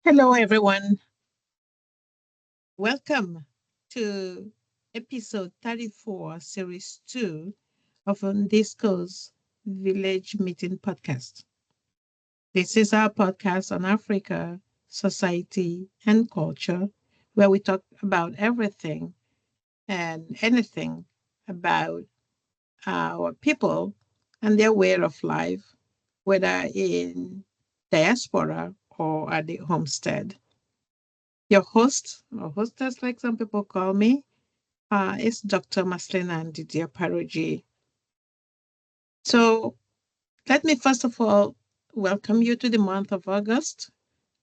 Hello, everyone. Welcome to episode 34, series 2 of NDISCO'S Village Meeting Podcast. This is our podcast on Africa, society, and culture, where we talk about everything and anything about our people and their way of life, whether in diaspora or at the homestead. Your host, or hostess, like some people call me, is Dr. Maslina and Didier Paroji. So let me first of all welcome you to the month of August,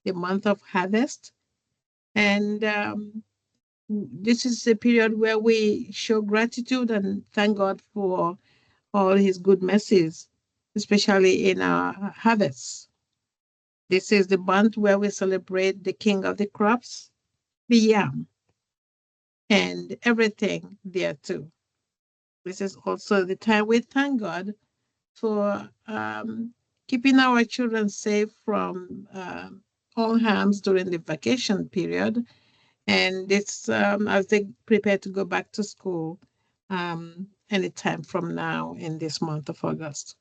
the month of harvest. And this is a period where we show gratitude and thank God for all his good mercies, especially in our harvests. This is the month where we celebrate the king of the crops, the yam, and everything there too. This is also the time we thank God for keeping our children safe from all harms during the vacation period. And it's as they prepare to go back to school anytime from now in this month of August.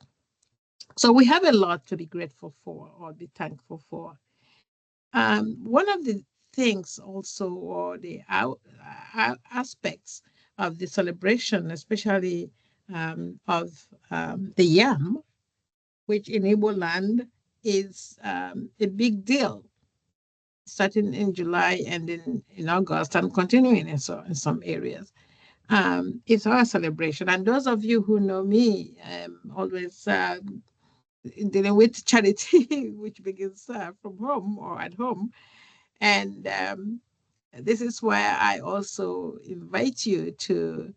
So we have a lot to be grateful for or be thankful for. One of the things also, or the aspects of the celebration, especially of the yam, which in Igbo land is a big deal, starting in July and in August and continuing in some areas. It's our celebration. And those of you who know me, always dealing with charity, which begins from home or at home. And this is why I also invite you to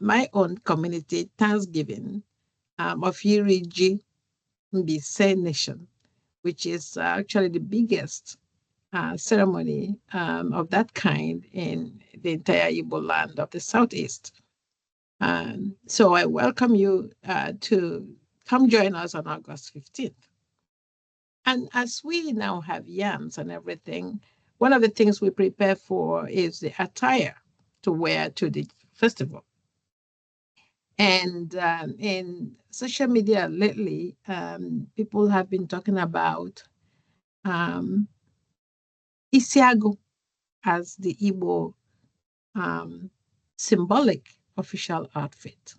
my own community Thanksgiving of Yiriji Mbise Nation, which is actually the biggest ceremony of that kind in the entire Igbo land of the Southeast. So I welcome you to come join us on August 15th. And as we now have yams and everything, one of the things we prepare for is the attire to wear to the festival. And in social media lately, people have been talking about um, Isi Agu as the Igbo um, symbolic official outfit.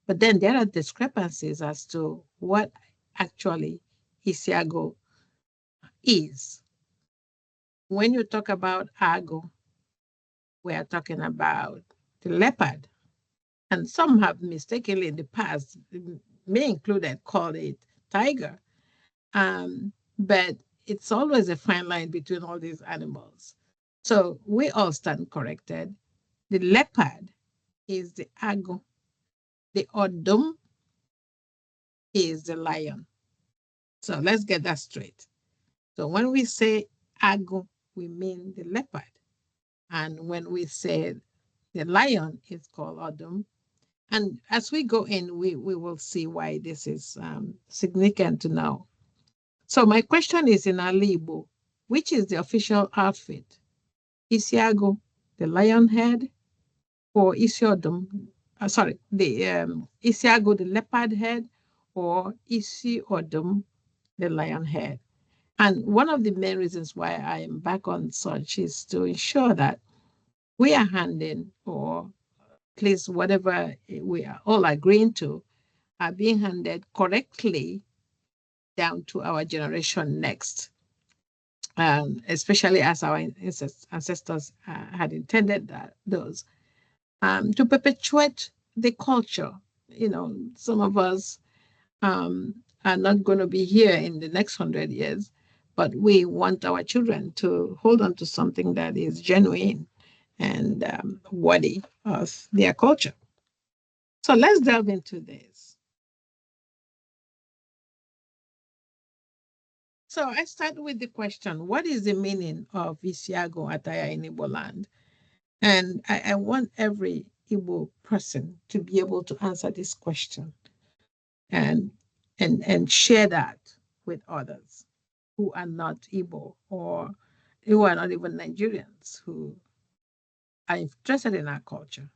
But then there are discrepancies as to what actually Isi Agu is. When you talk about Agu, we are talking about the leopard. And some have mistakenly in the past, me included, called it tiger. But it's always a fine line between all these animals. So we all stand corrected. The leopard is the Agu. The Odum is the lion. So let's get that straight. So when we say Agu, we mean the leopard. And when we say the lion, it's called Odum. And as we go in, we will see why this is significant to know. So my question is in Ala Igbo, which is the official outfit? Isi Agu, the lion head, or Isi Odum, sorry, the Isi Agu, the leopard head, or Isi Odum, the lion head? And one of the main reasons why I am back on such is to ensure that we are handing, or at least whatever we are all agreeing to, are being handed correctly down to our generation next, especially as our ancestors had intended those, to perpetuate the culture. You know, some of us are not going to be here in the next 100 years, but we want our children to hold on to something that is genuine and worthy of their culture. So let's delve into this. So I start with the question, what is the meaning of Isi Agu attire in Igbo land? And I want every Igbo person to be able to answer this question and share that with others. who are not Igbo or who are not even Nigerians who are interested in our culture.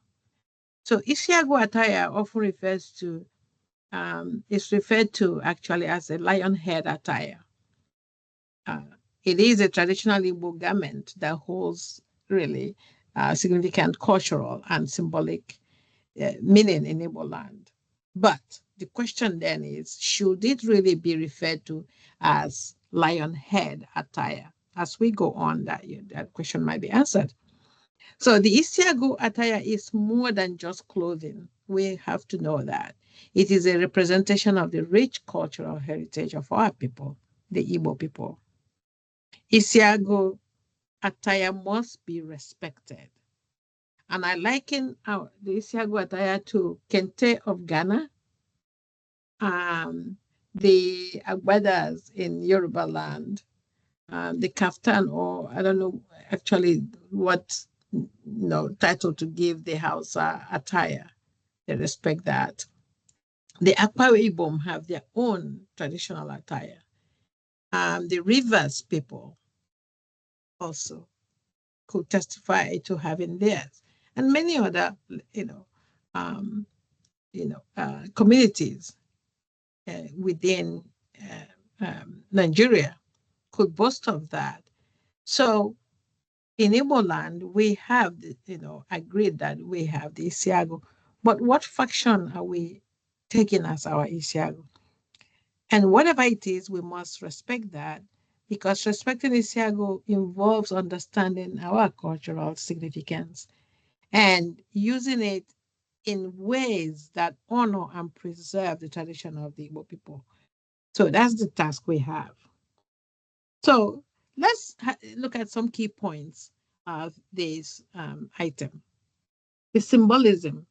So Isi Agu attire often is referred to actually as a lion head attire. Uh, it is a traditional Igbo garment that holds really significant cultural and symbolic meaning in Igbo land. But the question then is, should it really be referred to as lion head attire? As we go on, that question might be answered. So the Isi Agu attire is more than just clothing. We have to know that. It is a representation of the rich cultural heritage of our people, the Igbo people. Isi Agu attire must be respected. And I liken the Isi Agu attire to Kente of Ghana, the Agbadas in Yoruba land, the kaftan, or I don't know actually what title to give the Hausa attire. They respect that. The Akwa Ibom have their own traditional attire. The Rivers people also could testify to having theirs, and many other, um, communities within Nigeria could boast of that. So in Igbo land, we have, agreed that we have the Isi Agu, but what faction are we taking as our Isi Agu? And whatever it is, we must respect that, because respecting Isi Agu involves understanding our cultural significance and using it in ways that honor and preserve the tradition of the Igbo people. So that's the task we have. So let's look at some key points of this item. The symbolism.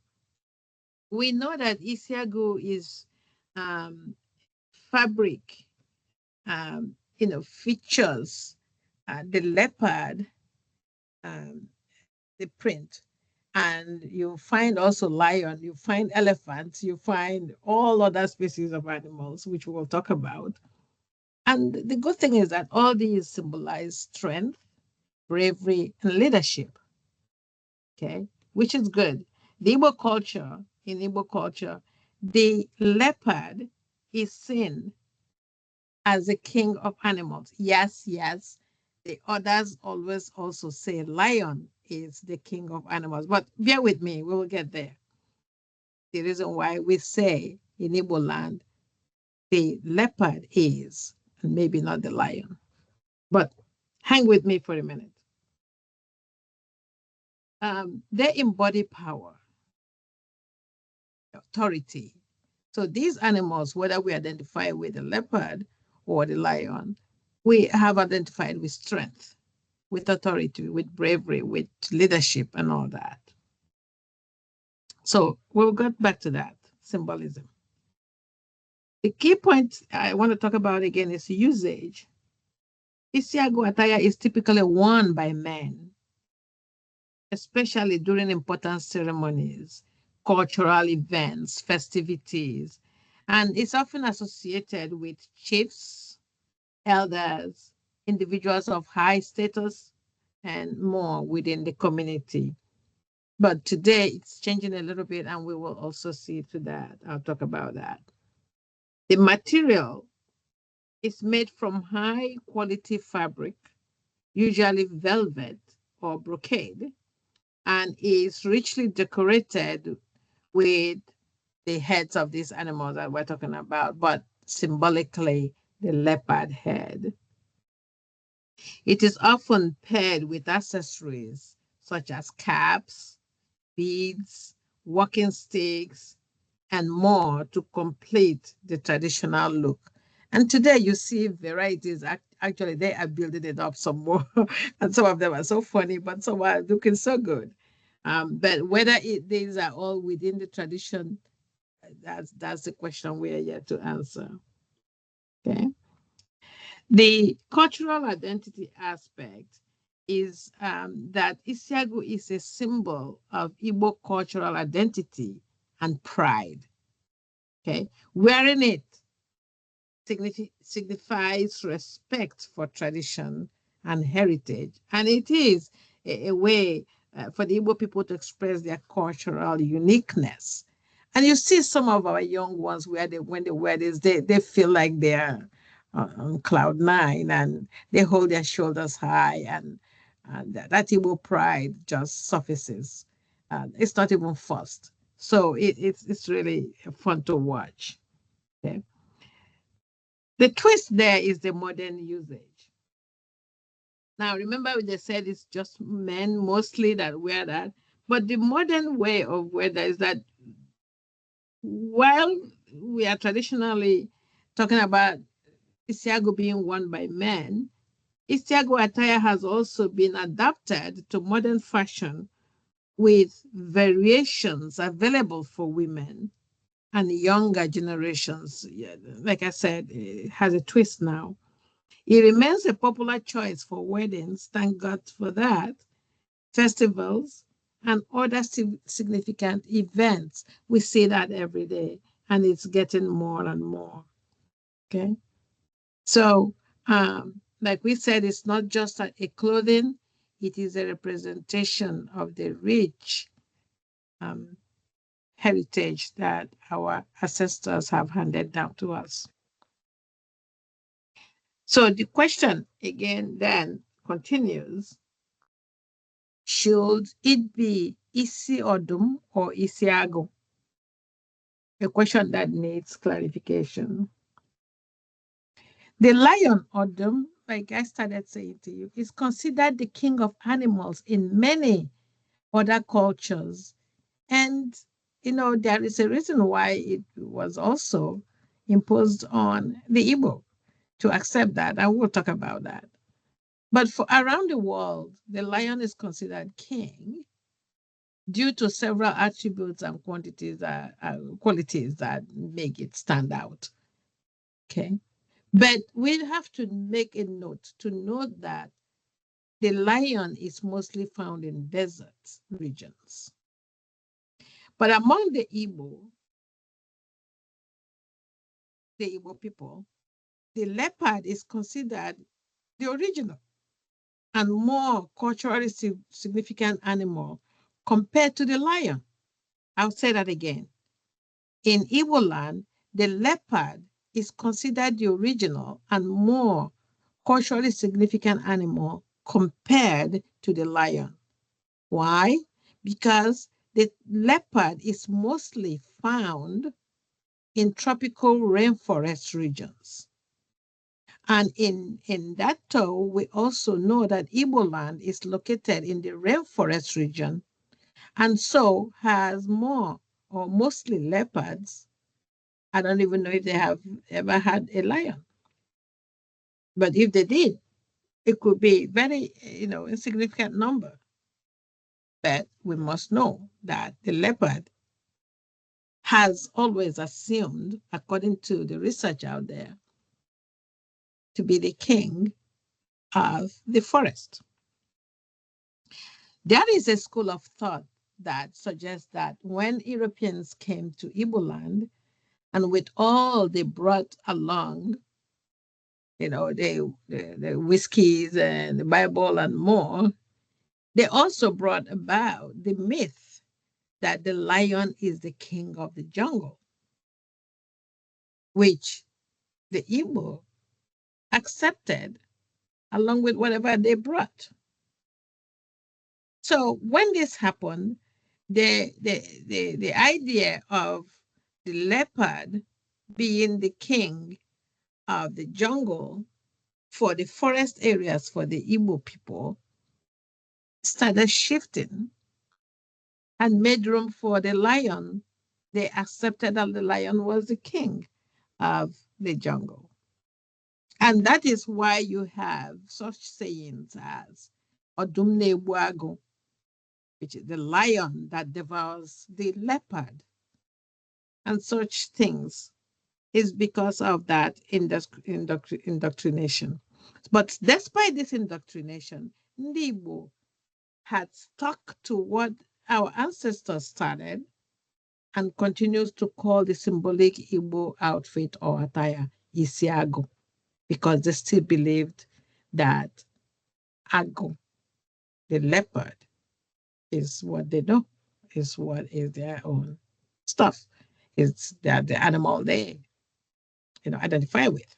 We know that Isi Agu is fabric, features the leopard, the print. And you find also lion, you find elephants, you find all other species of animals, which we will talk about. And the good thing is that all these symbolize strength, bravery, and leadership. Okay, which is good. In Igbo culture, the leopard is seen as the king of animals. Yes, yes. The others always also say lion is the king of animals. But bear with me, we will get there. The reason why we say in Igbo land, the leopard is, and maybe not the lion. But hang with me for a minute. They embody power, authority. So these animals, whether we identify with the leopard or the lion, we have identified with strength, with authority, with bravery, with leadership, and all that. So we'll get back to that symbolism. The key point I want to talk about again is usage. Isi Agu attire is typically worn by men, especially during important ceremonies, cultural events, festivities, and it's often associated with chiefs, elders, individuals of high status, and more within the community. But today it's changing a little bit, and we will also see to that. I'll talk about that. The material is made from high quality fabric, usually velvet or brocade, and is richly decorated with the heads of these animals that we're talking about, but symbolically the leopard head. It is often paired with accessories such as caps, beads, walking sticks, and more to complete the traditional look. And today you see varieties. Actually, they are building it up some more. And some of them are so funny, but some are looking so good. But whether these are all within the tradition, that's the question we are yet to answer. Okay. The cultural identity aspect is that Isi Agu is a symbol of Igbo cultural identity and pride. Okay, wearing it signifies respect for tradition and heritage, and it is a way for the Igbo people to express their cultural uniqueness. And you see some of our young ones where when they wear this, they feel like they're on cloud nine, and they hold their shoulders high, and that Igbo pride just surfaces. It's not even forced. So it's really fun to watch. Okay. The twist there is the modern usage. Now, remember they said it's just men mostly that wear that, but the modern way of wear that is that while we are traditionally talking about Isi Agu being worn by men, Isi Agu attire has also been adapted to modern fashion with variations available for women and younger generations. Yeah, like I said, it has a twist now. It remains a popular choice for weddings, thank God for that, festivals, and other significant events. We see that every day, and it's getting more and more. Okay. So, like we said, it's not just a clothing, it is a representation of the rich um, heritage that our ancestors have handed down to us. So the question again then continues, should it be Isi Odum or Isi Agu? A question that needs clarification. The lion Odum, like I started saying to you, is considered the king of animals in many other cultures. And, there is a reason why it was also imposed on the Igbo to accept that. I will talk about that. But for around the world, the lion is considered king due to several attributes and qualities that make it stand out. Okay. But we have to make a note to note that the lion is mostly found in desert regions. But among the Igbo people, the leopard is considered the original and more culturally significant animal compared to the lion. I'll say that again. In Igbo land, the leopard is considered the original and more culturally significant animal compared to the lion. Why? Because the leopard is mostly found in tropical rainforest regions. And in that tow, we also know that Igbo land is located in the rainforest region and so has more or mostly leopards. I don't even know if they have ever had a lion. But if they did, it could be very, insignificant number. But we must know that the leopard has always assumed, according to the research out there, to be the king of the forest. There is a school of thought that suggests that when Europeans came to Igbo land, and with all they brought along, the whiskeys and the Bible and more, they also brought about the myth that the lion is the king of the jungle, which the Igbo accepted along with whatever they brought. So when this happened, the idea of the leopard being the king of the jungle for the forest areas for the Igbo people started shifting and made room for the lion. They accepted that the lion was the king of the jungle. And that is why you have such sayings as Odum Nebuago, which is the lion that devours the leopard, and such things is because of that indoctrination. But despite this indoctrination, Igbo had stuck to what our ancestors started and continues to call the symbolic Igbo outfit or attire. Isi Agu, because they still believed that Agu, the leopard, is what they know, is what is their own stuff. It's that the animal they identify with.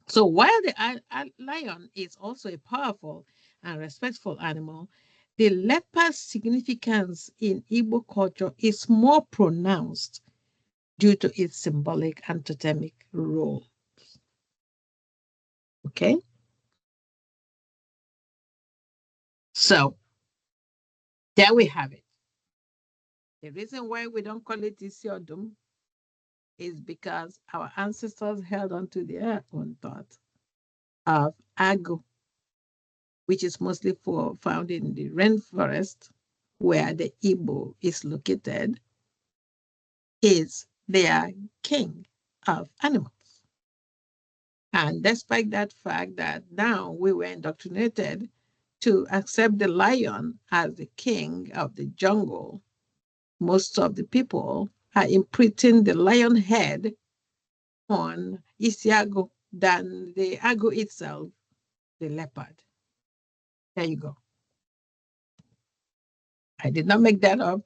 So while the lion is also a powerful and respectful animal, the leopard's significance in Igbo culture is more pronounced due to its symbolic and totemic role. Okay? So there we have it. The reason why we don't call it Isi Odum is because our ancestors held on to their own thought of Agu, which is mostly found in the rainforest where the Igbo is located, is their king of animals. And despite that fact that now we were indoctrinated to accept the lion as the king of the jungle, most of the people are imprinting the lion head on Isi Agu than the Agu itself, the leopard. There you go. I did not make that up.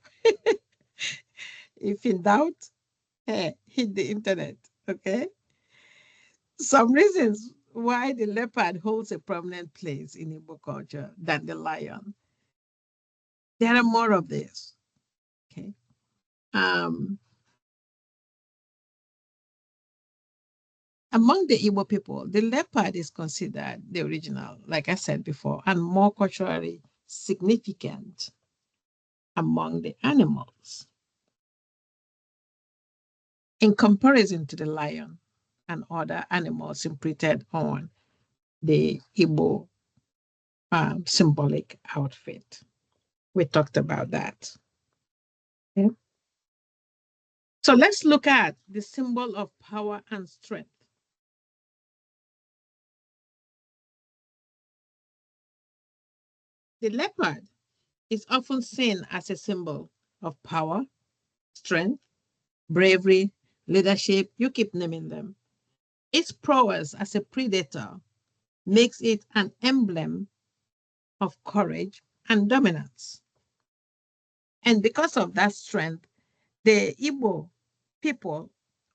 If in doubt, hit the internet, okay? Some reasons why the leopard holds a prominent place in Igbo culture than the lion. There are more of this, okay? Among the Igbo people, the leopard is considered the original, like I said before, and more culturally significant among the animals in comparison to the lion and other animals imprinted on the Igbo symbolic outfit. We talked about that. Okay. So let's look at the symbol of power and strength. The leopard is often seen as a symbol of power, strength, bravery, leadership. You keep naming them. Its prowess as a predator makes it an emblem of courage and dominance. And because of that strength, the Igbo people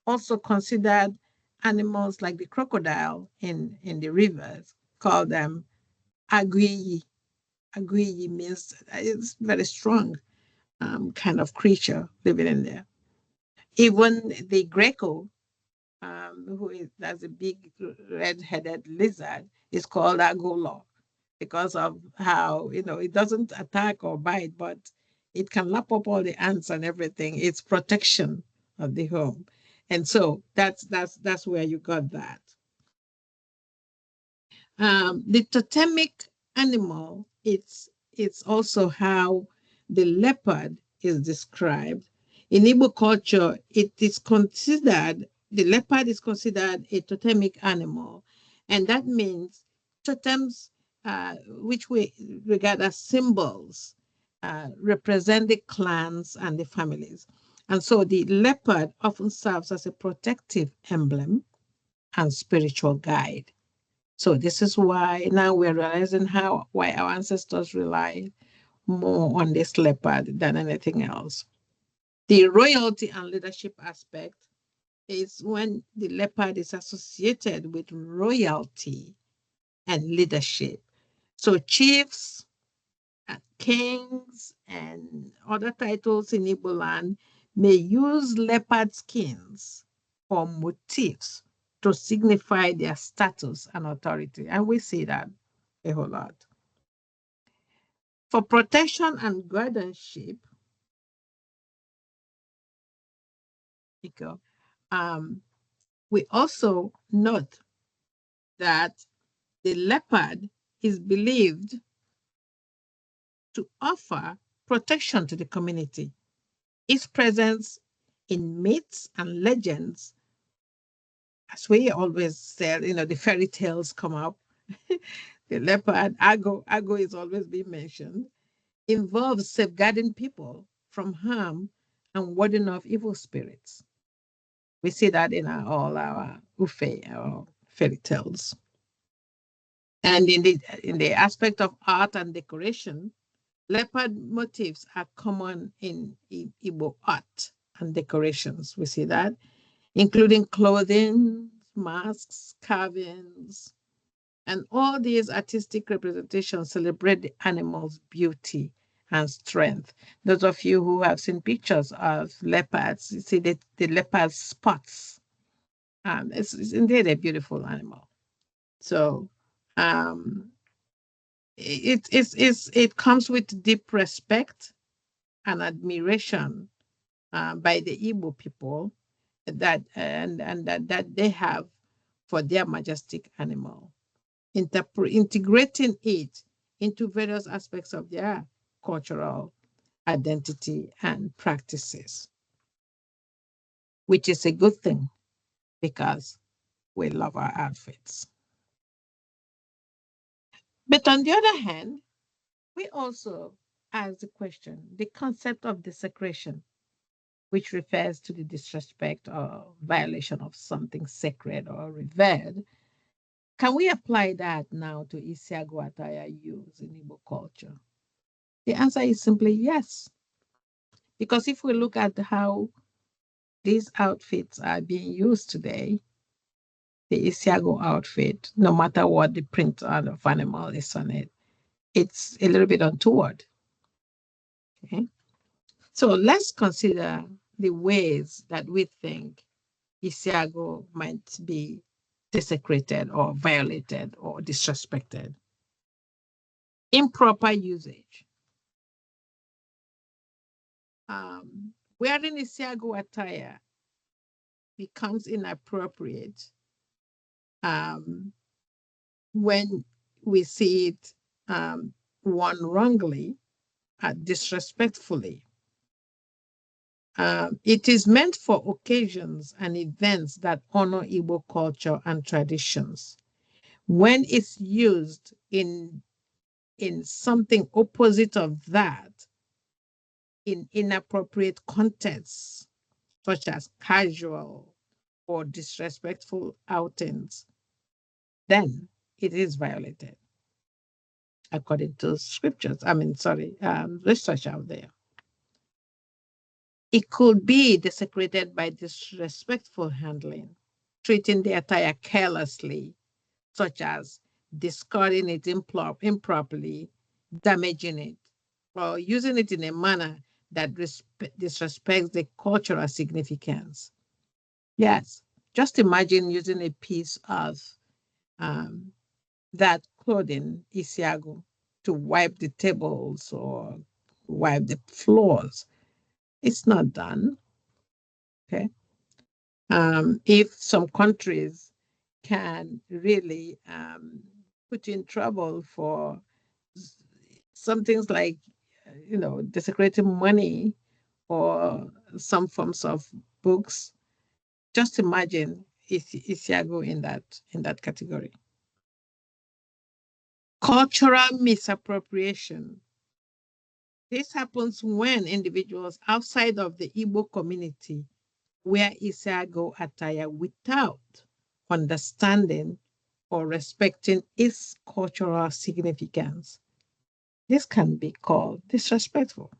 also considered animals like the crocodile in the rivers, call them agui. Agui means it's very strong kind of creature living in there. Even the Greco, that's a big red-headed lizard, is called agolo because of how, it doesn't attack or bite, but it can lap up all the ants and everything. It's protection of the home. And so that's where you got that. The totemic animal, it's also how the leopard is described. In Igbo culture, the leopard is considered a totemic animal. And that means totems, which we regard as symbols, represent the clans and the families. And so the leopard often serves as a protective emblem and spiritual guide. So this is why now we're realizing why our ancestors relied more on this leopard than anything else. The royalty and leadership aspect is when the leopard is associated with royalty and leadership. So chiefs, kings, and other titles in Igbo land may use leopard skins or motifs to signify their status and authority. And we see that a whole lot. For protection and guardianship, we also note that the leopard is believed to offer protection to the community. Its presence in myths and legends, as we always said, the fairy tales come up. The leopard, Ago is always being mentioned, involves safeguarding people from harm and warding off evil spirits. We see that in all our Ufe or fairy tales. And in the aspect of art and decoration, leopard motifs are common in Igbo art and decorations. We see that, including clothing, masks, carvings, and all these artistic representations celebrate the animal's beauty and strength. Those of you who have seen pictures of leopards, you see the leopard spots. It's indeed a beautiful animal. So um, it comes with deep respect and admiration by the Igbo people that they have for their majestic animal, integrating it into various aspects of their cultural identity and practices, which is a good thing because we love our outfits. But on the other hand, we also ask the question, the concept of desecration, which refers to the disrespect or violation of something sacred or revered. Can we apply that now to Isi Agu attire used in Igbo culture? The answer is simply yes. Because if we look at how these outfits are being used today, the Isi Agu outfit, no matter what the print of animal is on it, it's a little bit untoward. Okay? So let's consider the ways that we think Isi Agu might be desecrated or violated or disrespected. Improper usage. Wearing Isi Agu attire becomes inappropriate when we see it worn wrongly, disrespectfully. It is meant for occasions and events that honor Igbo culture and traditions. When it's used in something opposite of that, in inappropriate contexts, such as casual or disrespectful outings, then it is violated according to scriptures. Research out there. It could be desecrated by disrespectful handling, treating the attire carelessly, such as discarding it improperly, damaging it, or using it in a manner that disrespects the cultural significance. Yes, just imagine using a piece of that clothing, Isi Agu, to wipe the tables or wipe the floors. It's not done. Okay. If some countries can really put you in trouble for some things like, desecrating money or some forms of books, just imagine Isi Agu in that category. Cultural misappropriation. This happens when individuals outside of the Igbo community wear Isi Agu attire without understanding or respecting its cultural significance. This can be called disrespectful.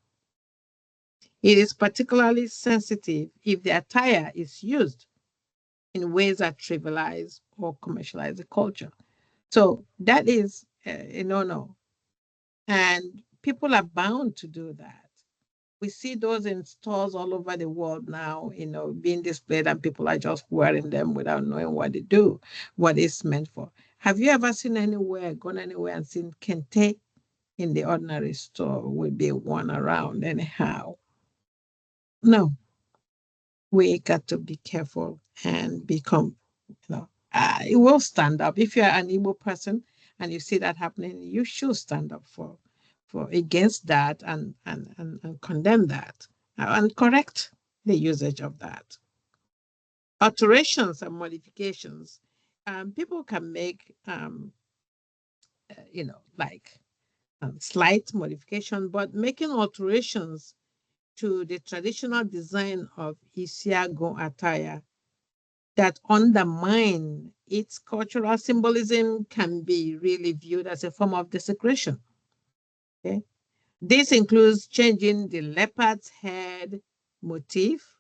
It is particularly sensitive if the attire is used in ways that trivialize or commercialize the culture. So that is a no-no. And people are bound to do that. We see those in stores all over the world now, being displayed, and people are just wearing them without knowing what they do, what it's meant for. Have you ever gone anywhere and seen kente in the ordinary store will be worn around anyhow? No, we got to be careful and become, it will stand up. If you're an Igbo person and you see that happening, you should stand up for against that and condemn that and correct the usage of that. Alterations and modifications. People can make, like slight modification, but making alterations to the traditional design of Isi Agu attire that undermine its cultural symbolism can be really viewed as a form of desecration. Okay? This includes changing the leopard's head motif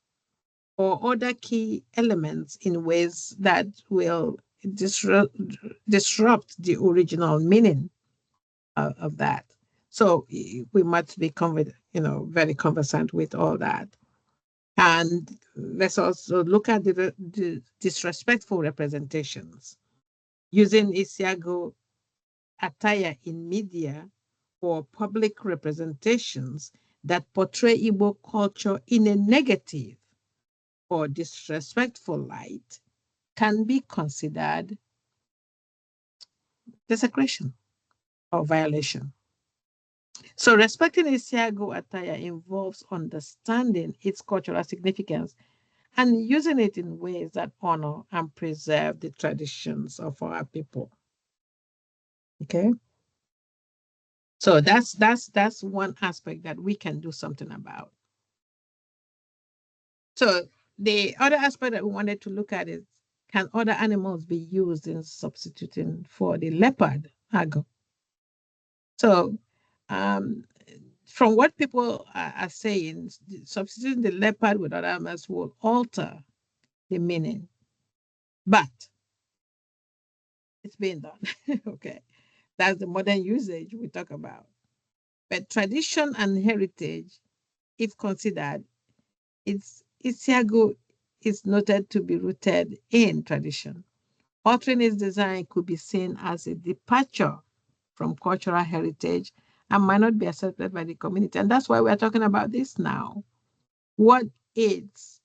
or other key elements in ways that will disrupt the original meaning of that. So we must be very conversant with all that. And let's also look at the disrespectful representations using Isi Agu attire in media or public representations that portray Igbo culture in a negative or disrespectful light can be considered desecration or violation. So respecting Isi Agu attire involves understanding its cultural significance and using it in ways that honor and preserve the traditions of our people. Okay? So that's one aspect that we can do something about. So the other aspect that we wanted to look at is, can other animals be used in substituting for the leopard agu? So um, from what people are saying, substituting the leopard with other animals will alter the meaning, but it's being done. Okay, that's the modern usage we talk about. But tradition and heritage, if considered, Isi Agu is noted to be rooted in tradition. Altering its design could be seen as a departure from cultural heritage and might not be accepted by the community. And that's why we're talking about this now. What is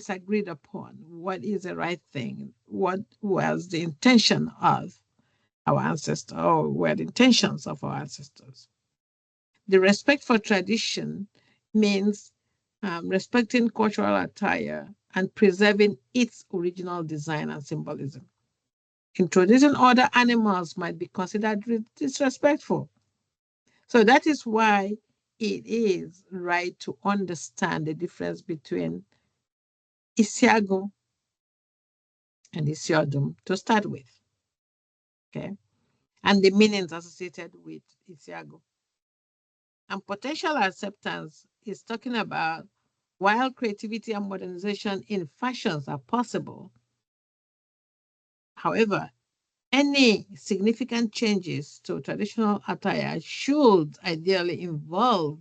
agreed upon? What is the right thing? What was the intention of our ancestors, or were the intentions of our ancestors? The respect for tradition means respecting cultural attire and preserving its original design and symbolism. Introducing other animals might be considered disrespectful. So that is why it is right to understand the difference between Isi Agu and Isi Odum to start with, okay? And the meanings associated with Isi Agu. And potential acceptance is talking about, while creativity and modernization in fashions are possible, however, any significant changes to traditional attire should ideally involve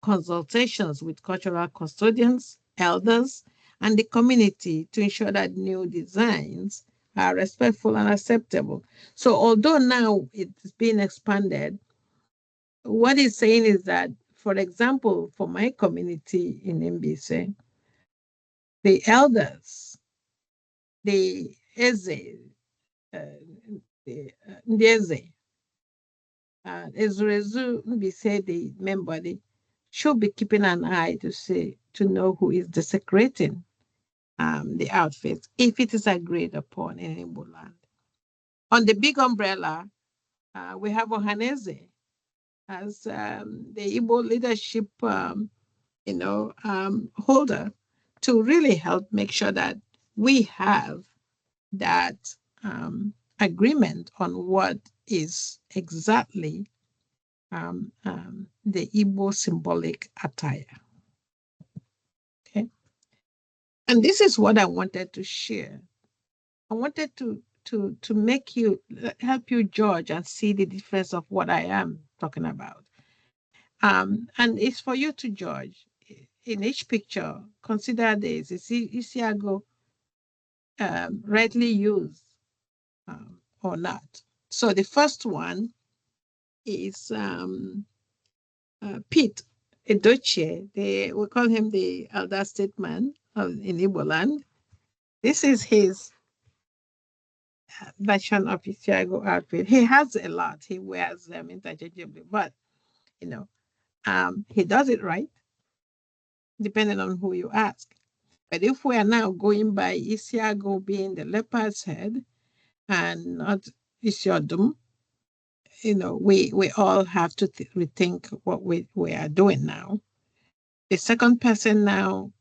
consultations with cultural custodians, elders, and the community to ensure that new designs are respectful and acceptable. So although now it's being expanded, what it's saying is that, for example, for my community in MBC, the elders, the Eze, the Eze, Ezurezu Mbise, the member, they should be keeping an eye to know who is desecrating the outfits, if it is agreed upon in Igbo land. On the big umbrella, we have Ohaneze as the Igbo leadership, holder, to really help make sure that we have that agreement on what is exactly the Igbo symbolic attire. Okay, and this is what I wanted to share. I wanted to make you, help you judge and see the difference of what I am talking about. And it's for you to judge. In each picture, consider this: is Isi Agu rightly used or not? So the first one is Pete Edochie. We call him the elder statesman in Igbo land. This is his version of Isi Agu outfit. He has a lot. He wears them interchangeably, but he does it right, depending on who you ask. But if we are now going by Isi Agu being the leopard's head and not Isi Odum, we all have to rethink what we are doing now. The second person now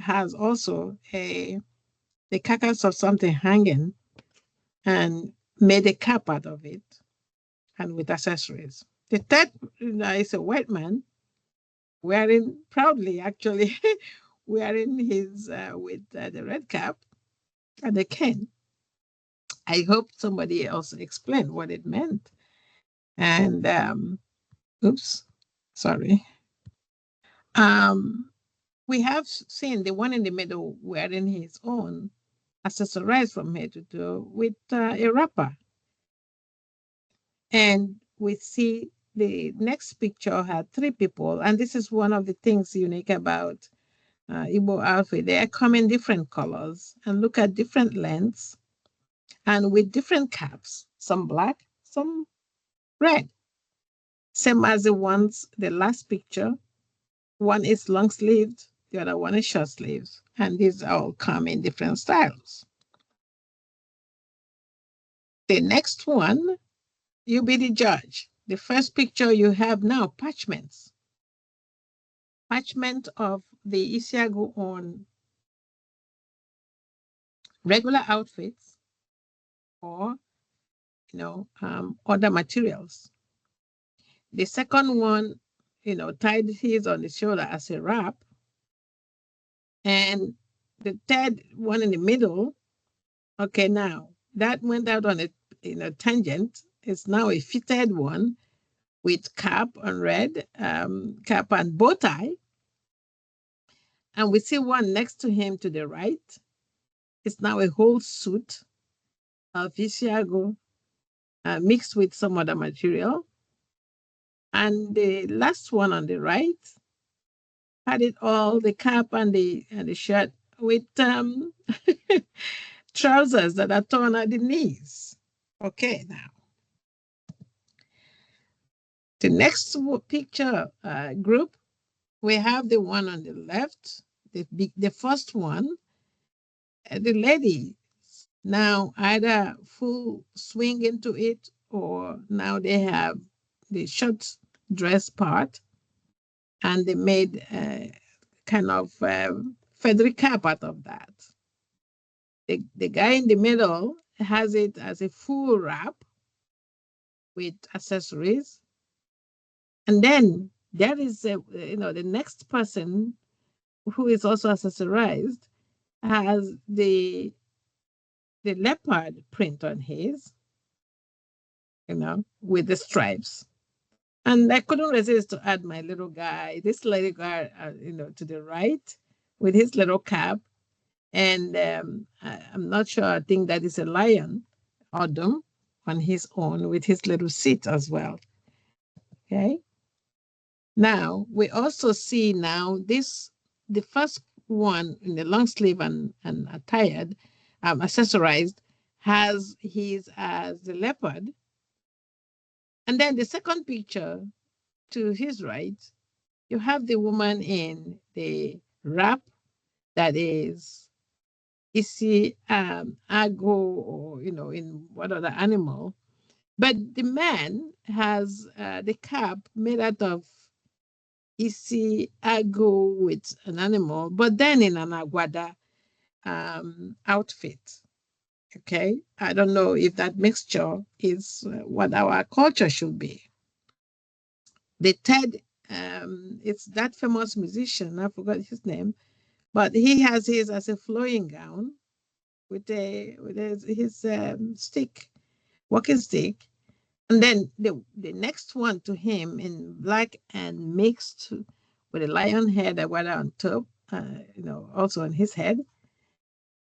has also a the carcass of something hanging and made a cap out of it and with accessories. The third is a white man wearing proudly, actually, wearing his with the red cap and a cane. I hope somebody else explained what it meant. And oops, sorry. Um, we have seen the one in the middle wearing his own accessorized from head to toe with a wrapper. And we see the next picture had three people. And this is one of the things unique about Igbo outfit. They come in different colors and look at different lengths and with different caps, some black, some red. Same as the last picture. One is long sleeved, the other one is short sleeves. And these all come in different styles. The next one, you be the judge. The first picture you have now, parchments. Parchment of the Isi Agu on regular outfits or other materials. The second one, tied his on the shoulder as a wrap. And the third one in the middle, okay, now that went out on a tangent. It's now a fitted one with cap on red, cap and bow tie. And we see one next to him to the right. It's now a whole suit of Isi Agu mixed with some other material. And the last one on the right had it all, the cap and the shirt with trousers that are torn at the knees. Okay, now. The next picture group, we have the one on the left, the first one, the lady now either full swing into it or now they have the short dress part and they made kind of feathery cap out of that. The guy in the middle has it as a full wrap with accessories. And then there is, the next person who is also accessorized has the leopard print on his, with the stripes. And I couldn't resist to add my little guy, this little guy, to the right with his little cap. And I'm not sure, I think that is a lion, Odum, on his own with his little seat as well. Okay. Now, we also see now the first one in the long sleeve and attired, accessorized, has his as the leopard. And then the second picture to his right, you have the woman in the wrap that is Isi Agu or, in what other animal. But the man has the cap made out of Isi Agu with an animal, but then in an Aguada outfit. Okay, I don't know if that mixture is what our culture should be. The third, it's that famous musician, I forgot his name, but he has his as a flowing gown with his stick, walking stick. And then the next one to him in black and mixed with a lion head that went on top, also on his head.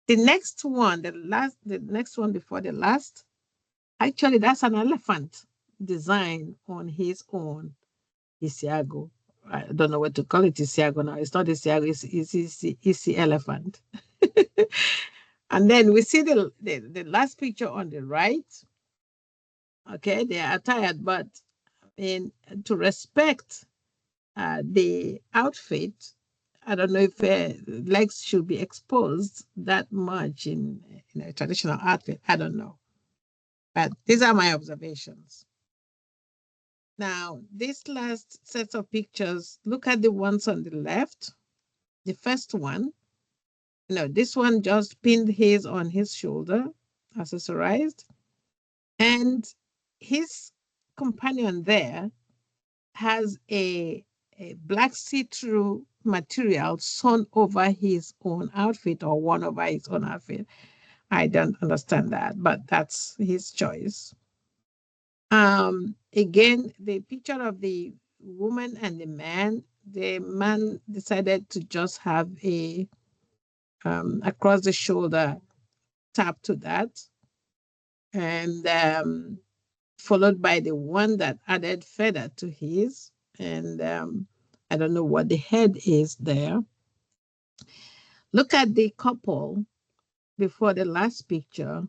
The next one, the next one before the last, actually that's an elephant design on his own Isi Agu. I don't know what to call it Isi Agu now. It's not Isi Agu, it's the elephant. And then we see the last picture on the right. Okay, they are attired, but to respect the outfit, I don't know if legs should be exposed that much in a traditional outfit. I don't know. But these are my observations. Now, this last set of pictures, look at the ones on the left. The first one, This one just pinned his on his shoulder, accessorized, and his companion there has a black see-through material sewn over his own outfit or worn over his own outfit. I don't understand that, but that's his choice. Again, the picture of the woman and the man decided to just have a across the shoulder tap to that, and followed by the one that added feather to his. And I don't know what the head is there. Look at the couple before the last picture.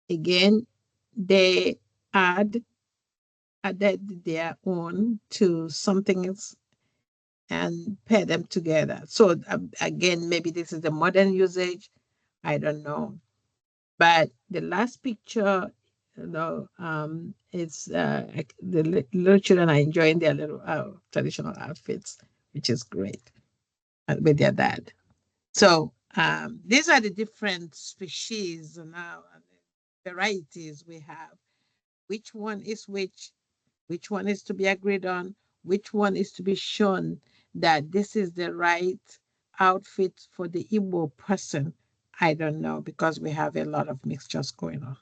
Again, they add added their own to something else and pair them together. So again, maybe this is the modern usage. I don't know. But the last picture, it's the little children are enjoying their little traditional outfits, which is great, with their dad. So these are the different species and varieties we have. Which one is which one is to be agreed on, which one is to be shown that this is the right outfit for the Igbo person. I don't know, because we have a lot of mixtures going on.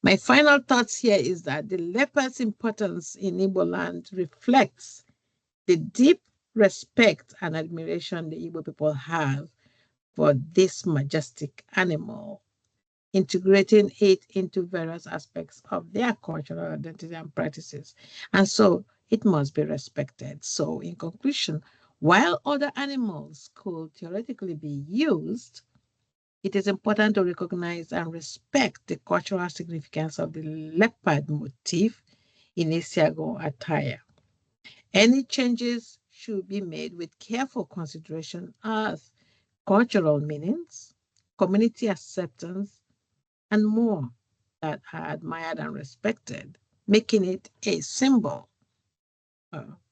My final thoughts here is that the leopard's importance in Igbo land reflects the deep respect and admiration the Igbo people have for this majestic animal, integrating it into various aspects of their cultural identity and practices. And so it must be respected. So, in conclusion, while other animals could theoretically be used, it is important to recognize and respect the cultural significance of the leopard motif in Isi Agu attire. Any changes should be made with careful consideration of cultural meanings, community acceptance, and more that are admired and respected, making it a symbol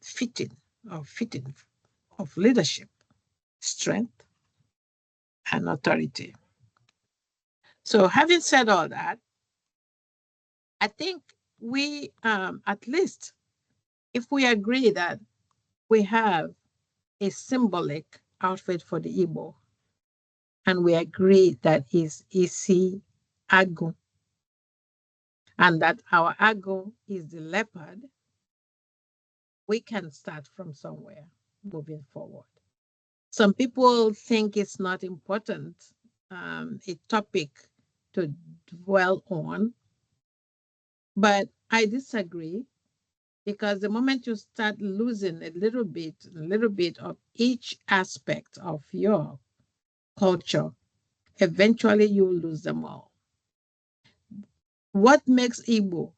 fitting fitting of leadership, strength, and authority. So, having said all that, I think we, at least, if we agree that we have a symbolic outfit for the Igbo, and we agree that is Isi Agu, and that our Agu is the leopard, we can start from somewhere moving forward. Some people think it's not important, a topic to dwell on, but I disagree, because the moment you start losing a little bit of each aspect of your culture, eventually you will lose them all. What makes Igbo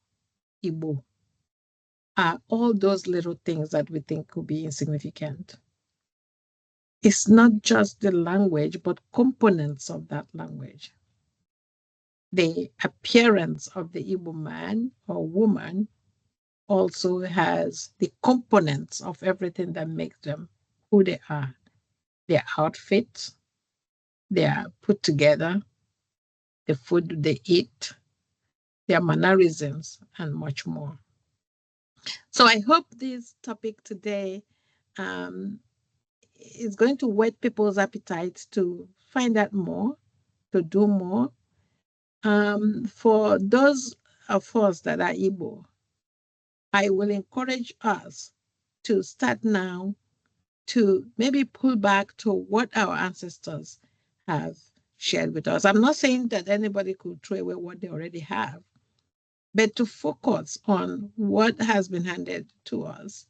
are all those little things that we think could be insignificant. It's not just the language, but components of that language. The appearance of the Igbo man or woman also has the components of everything that makes them who they are. Their outfits, they are put together, the food they eat, their mannerisms, and much more. So I hope this topic today um, is going to whet people's appetite to find out more, to do more. For those of us that are Igbo, I will encourage us to start now to maybe pull back to what our ancestors have shared with us. I'm not saying that anybody could throw away what they already have, but to focus on what has been handed to us.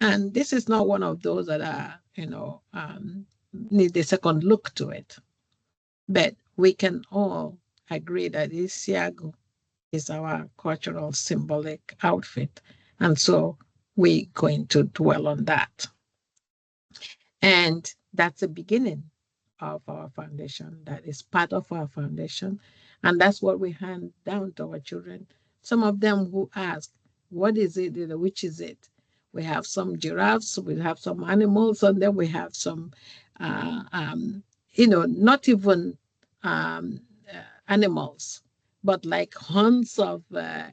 And this is not one of those that are, need a second look to it. But we can all agree that Isi Agu is our cultural symbolic outfit. And so we're going to dwell on that. And that's the beginning of our foundation. That is part of our foundation. And that's what we hand down to our children. Some of them who ask, what is it? Which is it? We have some giraffes, we have some animals, and then we have some, not even animals, but like hunts of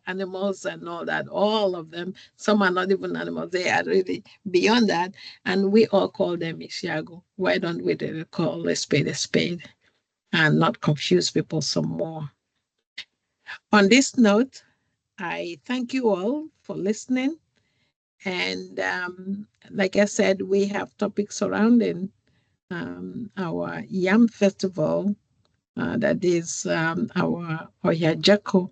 animals and all that. All of them, some are not even animals, they are really beyond that. And we all call them Isi Agu. Why don't we call a spade and not confuse people some more? On this note, I thank you all for listening. And like I said, we have topics surrounding our Yam Festival, that is our Oyajako,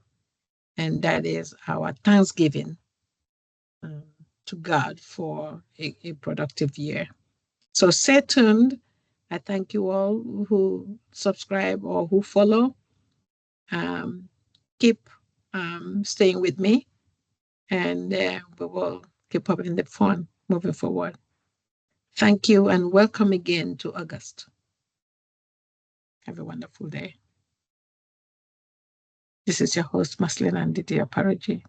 and that is our Thanksgiving um, to God for a productive year. So stay tuned. I thank you all who subscribe or who follow. Um, Keep staying with me, and we will keep up in the fun moving forward. Thank you and welcome again to August. Have a wonderful day. This is your host, Maslin and M.OPARAOJI.